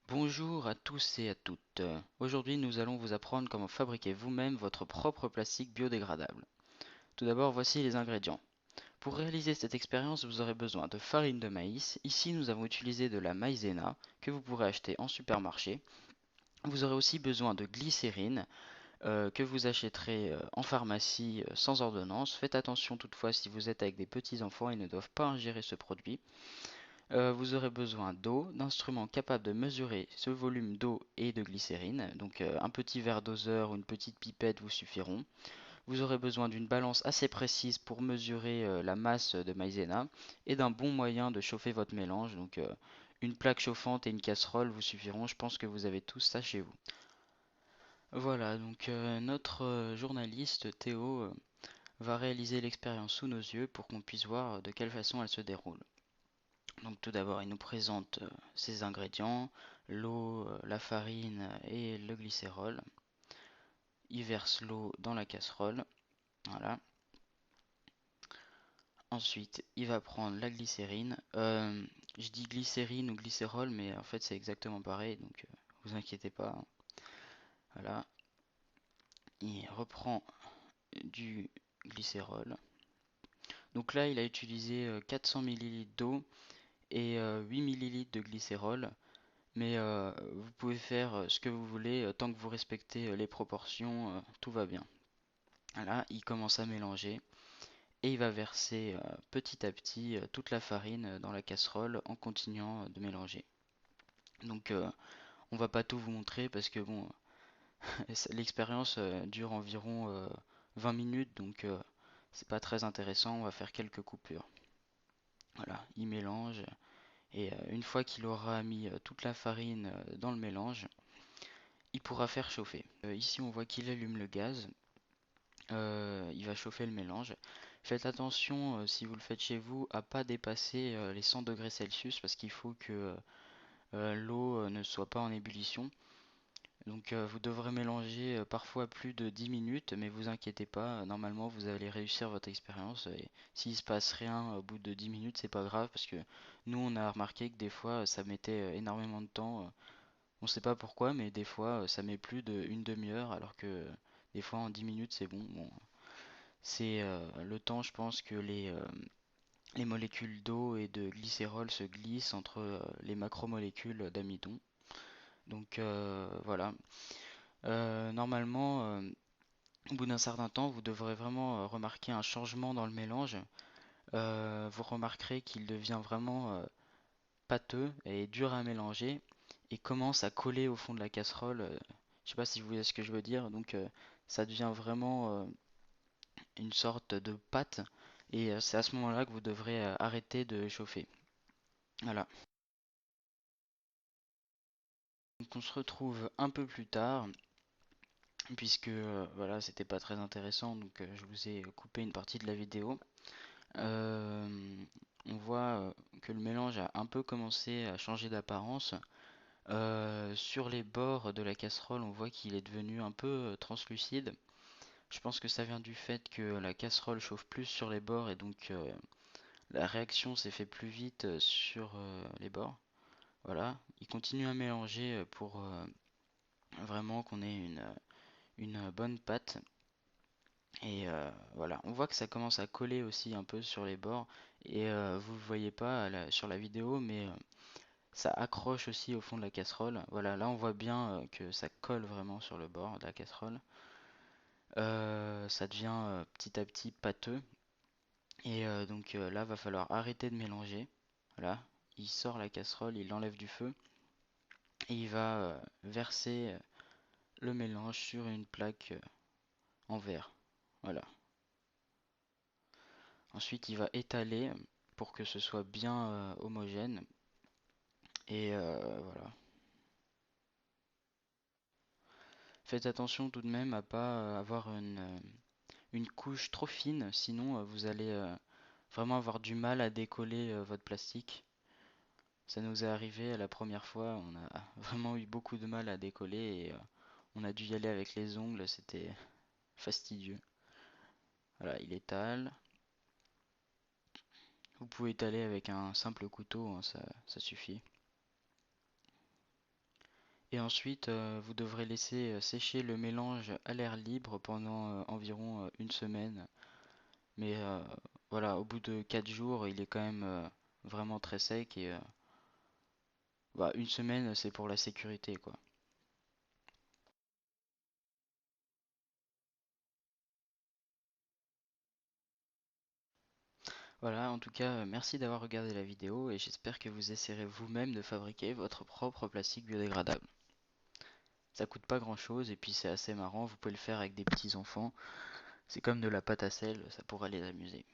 Bonjour à tous et à toutes. Aujourd'hui, nous allons vous apprendre comment fabriquer vous-même votre propre plastique biodégradable. Tout d'abord, voici les ingrédients. Pour réaliser cette expérience, vous aurez besoin de farine de maïs. Ici, nous avons utilisé de la maïzena que vous pourrez acheter en supermarché. Vous aurez aussi besoin de glycérine que vous achèterez en pharmacie sans ordonnance. Faites attention toutefois si vous êtes avec des petits enfants, ils ne doivent pas ingérer ce produit. Vous aurez besoin d'eau, d'instruments capables de mesurer ce volume d'eau et de glycérine. Donc un petit verre doseur ou une petite pipette vous suffiront. Vous aurez besoin d'une balance assez précise pour mesurer la masse de maïzena et d'un bon moyen de chauffer votre mélange. Donc une plaque chauffante et une casserole vous suffiront. Je pense que vous avez tous ça chez vous. Voilà, donc notre journaliste Théo va réaliser l'expérience sous nos yeux pour qu'on puisse voir de quelle façon elle se déroule. Donc tout d'abord, il nous présente ses ingrédients, l'eau, la farine et le glycérol. Il verse l'eau dans la casserole, voilà. Ensuite, il va prendre la glycérine. Je dis glycérine ou glycérol, mais en fait c'est exactement pareil, donc vous inquiétez pas, hein. Voilà, il reprend du glycérol. Donc là, il a utilisé 400 ml d'eau et 8 ml de glycérol. Mais vous pouvez faire ce que vous voulez tant que vous respectez les proportions, tout va bien. Là, il commence à mélanger et il va verser petit à petit toute la farine dans la casserole en continuant de mélanger. Donc on va pas tout vous montrer parce que bon, l'expérience dure environ 20 minutes donc c'est pas très intéressant, on va faire quelques coupures. Voilà, il mélange et une fois qu'il aura mis toute la farine dans le mélange, il pourra faire chauffer. Ici, on voit qu'il allume le gaz. Il va chauffer le mélange. Faites attention, si vous le faites chez vous, à pas dépasser les 100 degrés Celsius parce qu'il faut que l'eau ne soit pas en ébullition. Donc vous devrez mélanger parfois plus de 10 minutes, mais vous inquiétez pas, normalement vous allez réussir votre expérience. Et s'il se passe rien au bout de 10 minutes, c'est pas grave parce que nous on a remarqué que des fois ça mettait énormément de temps. On sait pas pourquoi, mais des fois ça met plus d'une demi-heure, alors que des fois en 10 minutes c'est bon. Bon, c'est le temps, je pense, que les molécules d'eau et de glycérol se glissent entre les macromolécules d'amidon. Donc voilà. Normalement, au bout d'un certain temps, vous devrez vraiment remarquer un changement dans le mélange. Vous remarquerez qu'il devient vraiment pâteux et dur à mélanger et commence à coller au fond de la casserole. Je sais pas si vous voyez ce que je veux dire. Donc ça devient vraiment une sorte de pâte et c'est à ce moment-là que vous devrez arrêter de chauffer. Voilà. Donc on se retrouve un peu plus tard puisque voilà, c'était pas très intéressant donc je vous ai coupé une partie de la vidéo. On voit que le mélange a un peu commencé à changer d'apparence. Sur les bords de la casserole, on voit qu'il est devenu un peu translucide. Je pense que ça vient du fait que la casserole chauffe plus sur les bords et donc la réaction s'est fait plus vite sur les bords. Voilà, il continue à mélanger pour vraiment qu'on ait une bonne pâte. Et voilà, on voit que ça commence à coller aussi un peu sur les bords. Et vous ne le voyez pas sur la vidéo, mais ça accroche aussi au fond de la casserole. Voilà, là on voit bien que ça colle vraiment sur le bord de la casserole. Ça devient petit à petit pâteux. Et donc là, va falloir arrêter de mélanger. Voilà, il sort la casserole, il l'enlève du feu. Et il va verser le mélange sur une plaque en verre. Voilà. Ensuite, il va étaler pour que ce soit bien homogène. Et voilà. Faites attention tout de même à pas avoir une couche trop fine, sinon vous allez vraiment avoir du mal à décoller votre plastique. Ça nous est arrivé la première fois, on a vraiment eu beaucoup de mal à décoller et on a dû y aller avec les ongles, c'était fastidieux. Voilà, il étale. Vous pouvez étaler avec un simple couteau, hein, ça suffit. Et ensuite, vous devrez laisser sécher le mélange à l'air libre pendant environ une semaine. Mais voilà, au bout de 4 jours, il est quand même vraiment très sec et bah, une semaine, c'est pour la sécurité, quoi. Voilà, en tout cas, merci d'avoir regardé la vidéo et j'espère que vous essaierez vous-même de fabriquer votre propre plastique biodégradable. Ça coûte pas grand-chose et puis c'est assez marrant, vous pouvez le faire avec des petits enfants. C'est comme de la pâte à sel, ça pourrait les amuser.